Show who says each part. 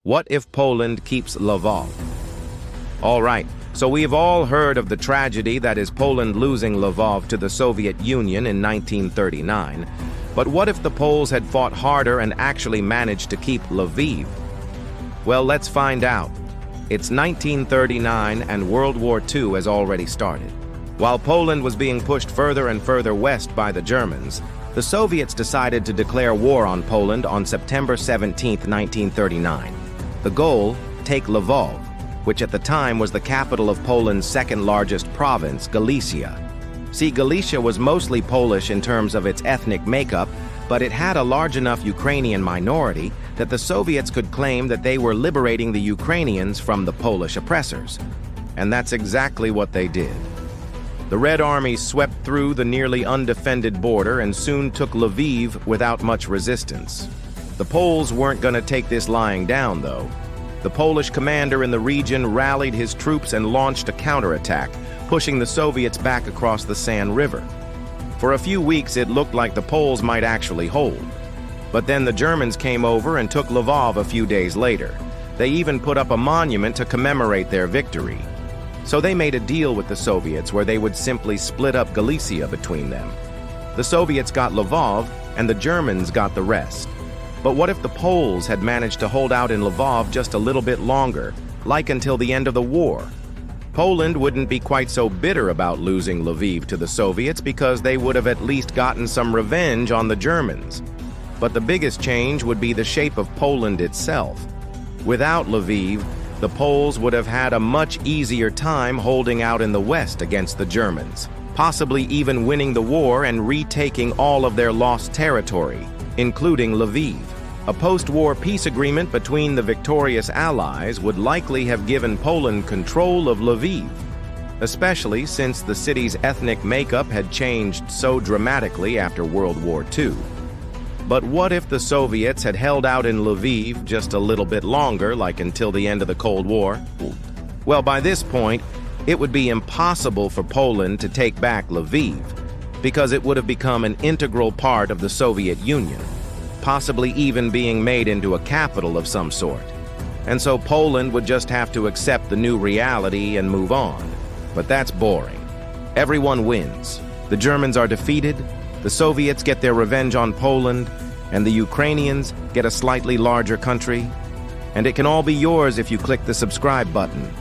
Speaker 1: What if Poland keeps Lvov? All right, so we've all heard of the tragedy that is Poland losing Lvov to the Soviet Union in 1939. But what if the Poles had fought harder and actually managed to keep Lviv? Well, let's find out. It's 1939 and World War II has already started. While Poland was being pushed further and further west by the Germans, the Soviets decided to declare war on Poland on September 17, 1939. The goal, take Lvov, which at the time was the capital of Poland's second largest province, Galicia. See, Galicia was mostly Polish in terms of its ethnic makeup, but it had a large enough Ukrainian minority that the Soviets could claim that they were liberating the Ukrainians from the Polish oppressors. And that's exactly what they did. The Red Army swept through the nearly undefended border and soon took Lviv without much resistance. The Poles weren't going to take this lying down, though. The Polish commander in the region rallied his troops and launched a counterattack, pushing the Soviets back across the San River. For a few weeks, it looked like the Poles might actually hold. But then the Germans came over and took Lvov a few days later. They even put up a monument to commemorate their victory. So they made a deal with the Soviets where they would simply split up Galicia between them. The Soviets got Lvov, and the Germans got the rest. But what if the Poles had managed to hold out in Lvov just a little bit longer, like until the end of the war? Poland wouldn't be quite so bitter about losing Lviv to the Soviets because they would have at least gotten some revenge on the Germans. But the biggest change would be the shape of Poland itself. Without Lviv, the Poles would have had a much easier time holding out in the west against the Germans, possibly even winning the war and retaking all of their lost territory, including Lviv. A post-war peace agreement between the victorious Allies would likely have given Poland control of Lviv, especially since the city's ethnic makeup had changed so dramatically after World War II. But what if the Soviets had held out in Lviv just a little bit longer, like until the end of the Cold War? Well, by this point, it would be impossible for Poland to take back Lviv, because it would have become an integral part of the Soviet Union, possibly even being made into a capital of some sort. And so Poland would just have to accept the new reality and move on. But that's boring. Everyone wins. The Germans are defeated, the Soviets get their revenge on Poland, and the Ukrainians get a slightly larger country. And it can all be yours if you click the subscribe button.